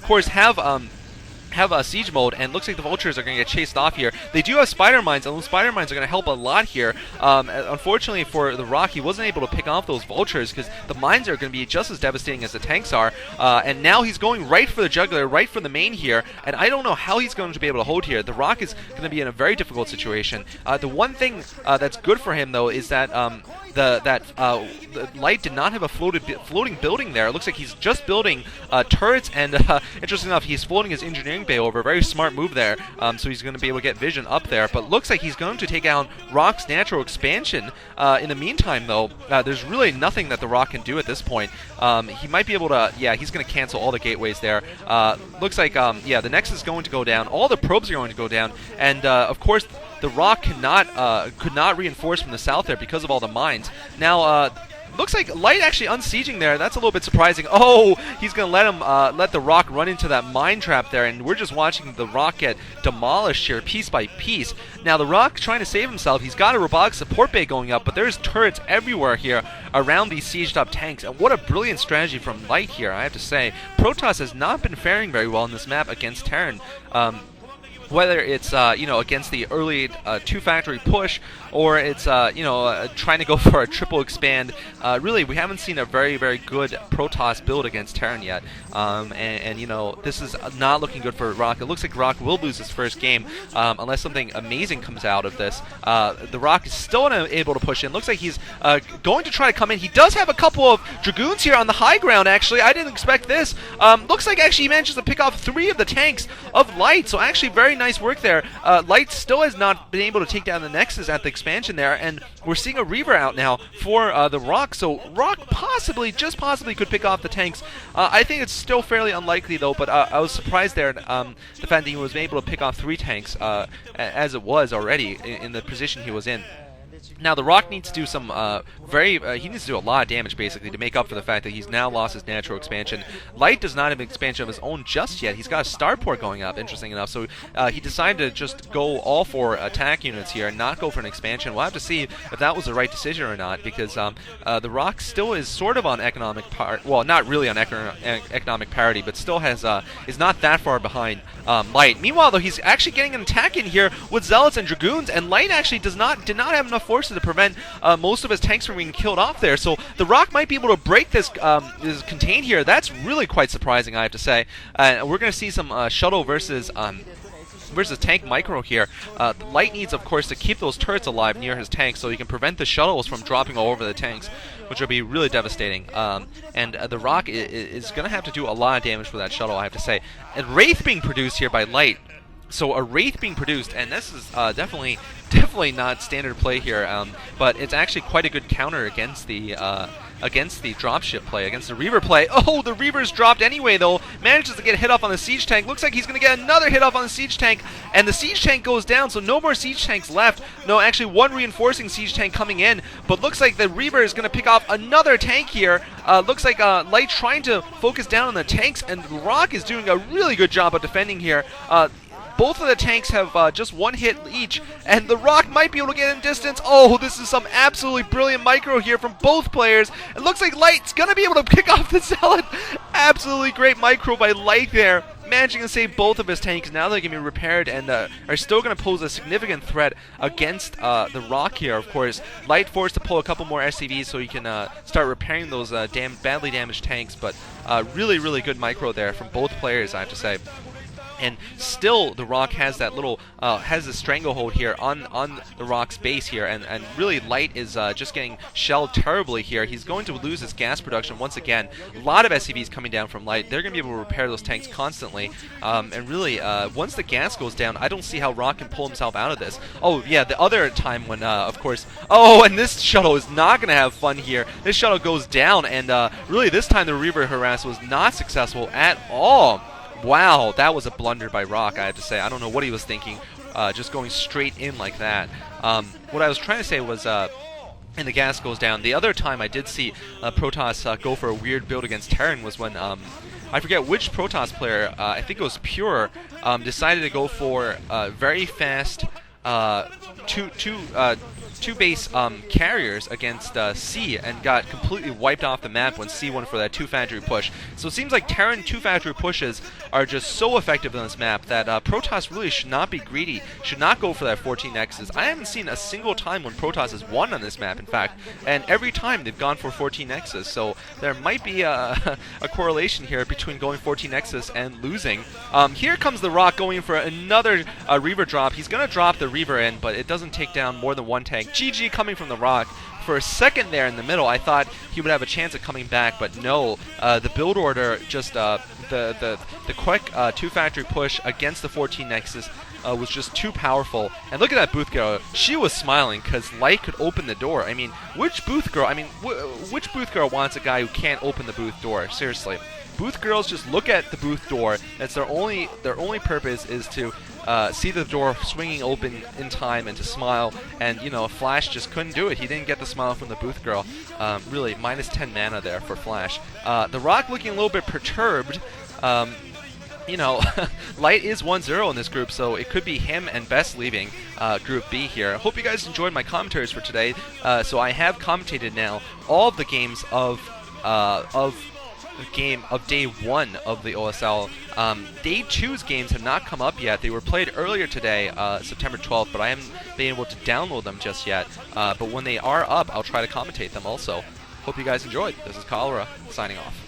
course, have siege mode, and looks like the vultures are going to get chased off here. They do have spider mines, and those spider mines are going to help a lot here. Unfortunately for the Rock, he wasn't able to pick off those vultures because the mines are going to be just as devastating as the tanks are. And now he's going right for the juggler, right for the main here, and I don't know how he's going to be able to hold here. The Rock is going to be in a very difficult situation. The one thing that's good for him, though, is that the Light did not have a floating building there. It looks like he's just building turrets, and interesting enough, he's floating his engineering bay over. Very smart move there. So he's going to be able to get vision up there. But looks like he's going to take down Rock's natural expansion. In the meantime, though, there's really nothing that the Rock can do at this point. He might be able to, yeah, he's going to cancel all the gateways there. Looks like, yeah, the Nexus is going to go down. All the probes are going to go down. And, of course, the Rock could not reinforce from the south there because of all the mines. Now, looks like Light actually unsieging there. That's a little bit surprising. Oh, he's going to let the Rock run into that mine trap there, and we're just watching the Rock get demolished here piece by piece. Now, the Rock trying to save himself. He's got a robotic support bay going up, but there's turrets everywhere here around these sieged up tanks, and what a brilliant strategy from Light here, I have to say. Protoss has not been faring very well in this map against Terran. Whether it's against the early 2-factory push, or it's trying to go for a triple expand, really we haven't seen a very, very good Protoss build against Terran yet. And this is not looking good for Rock. It looks like Rock will lose his first game unless something amazing comes out of this. The Rock is still unable to push in. Looks like he's going to try to come in. He does have a couple of Dragoons here on the high ground, actually. I didn't expect this. Looks like actually he manages to pick off 3 of the tanks of Light, so actually very nice work there. Light still has not been able to take down the Nexus at the expansion there, and we're seeing a Reaver out now for the Rock, so Rock just possibly could pick off the tanks. I think it's still fairly unlikely, though, but I was surprised there the fact that he was able to pick off 3 tanks as it was already in the position he was in. Now, the Rock needs to do some he needs to do a lot of damage, basically, to make up for the fact that he's now lost his natural expansion. Light does not have an expansion of his own just yet. He's got a starport going up, interesting enough, so he decided to just go all for attack units here and not go for an expansion. We'll have to see if that was the right decision or not, because the Rock still is sort of on economic well, not really on economic parity, but still is not that far behind Light. Meanwhile, though, he's actually getting an attack in here with Zealots and Dragoons, and Light actually did not have enough forces to prevent most of his tanks from being killed off there. So the Rock might be able to break this contain here. That's really quite surprising, I have to say. We're going to see some shuttle versus tank micro here. Light needs, of course, to keep those turrets alive near his tanks so he can prevent the shuttles from dropping all over the tanks, which will be really devastating. And the Rock is going to have to do a lot of damage for that shuttle, I have to say. And Wraith being produced here by Light. So a Wraith being produced, and this is definitely not standard play here, but it's actually quite a good counter against the dropship play, against the Reaver play. Oh, the Reaver's dropped anyway, though. Manages to get a hit off on the siege tank. Looks like he's going to get another hit off on the siege tank, and the siege tank goes down, so no more siege tanks left. No, actually one reinforcing siege tank coming in, but looks like the Reaver is going to pick off another tank here. Looks like Light trying to focus down on the tanks, and Rock is doing a really good job of defending here. Both of the tanks have just 1 hit each, and the Rock might be able to get in distance. Oh, this is some absolutely brilliant micro here from both players. It looks like Light's going to be able to pick off the Zealot. Absolutely great micro by Light there, managing to save both of his tanks. Now they can be repaired and are still going to pose a significant threat against the Rock here, of course. Light forced to pull a couple more SCVs so he can start repairing those badly damaged tanks, but really, really good micro there from both players, I have to say. And still, the Rock has that little, has a stranglehold here on the Rock's base here, and really Light is just getting shelled terribly here. He's going to lose his gas production once again. A lot of SCVs coming down from Light. They're going to be able to repair those tanks constantly, and really, once the gas goes down, I don't see how Rock can pull himself out of this. Oh, yeah, the other time when, of course, oh, and this shuttle is not going to have fun here. This shuttle goes down, and really, this time the Reaver harass was not successful at all. Wow, that was a blunder by Rock, I have to say. I don't know what he was thinking, just going straight in like that. What I was trying to say was, and the gas goes down. The other time I did see Protoss go for a weird build against Terran was when, I forget which Protoss player, I think it was Pure, decided to go for very fast, base carriers against C and got completely wiped off the map when C went for that 2 factory push. So it seems like Terran 2 factory pushes are just so effective on this map that Protoss really should not be greedy, should not go for that 14 Nexus. I haven't seen a single time when Protoss has won on this map, in fact, and every time they've gone for 14 Nexus. So there might be a correlation here between going 14 Nexus and losing. Here comes the Rock going for another Reaver drop. He's going to drop the Reaver in, but it doesn't take down more than one tank. GG coming from the Rock. For a second there in the middle, I thought he would have a chance of coming back, but no. The build order, just the quick 2 factory push against the 14 Nexus was just too powerful. And look at that booth girl. She was smiling because Light could open the door. I mean, which booth girl? I mean, which booth girl wants a guy who can't open the booth door? Seriously. Booth girls just look at the booth door. That's their only purpose is to see the door swinging open in time and to smile. And you know, Flash just couldn't do it. He didn't get the smile from the booth girl. Really, minus 10 mana there for Flash. The Rock looking a little bit perturbed. You know, Light is 1-0 in this group, so it could be him and Best leaving Group B here. I hope you guys enjoyed my commentaries for today. So I have commentated now all of the games of day 1 of the OSL. Day 2's games have not come up yet. They were played earlier today, September 12th, but I haven't been able to download them just yet. But when they are up, I'll try to commentate them also. Hope you guys enjoyed. This is Cholera, signing off.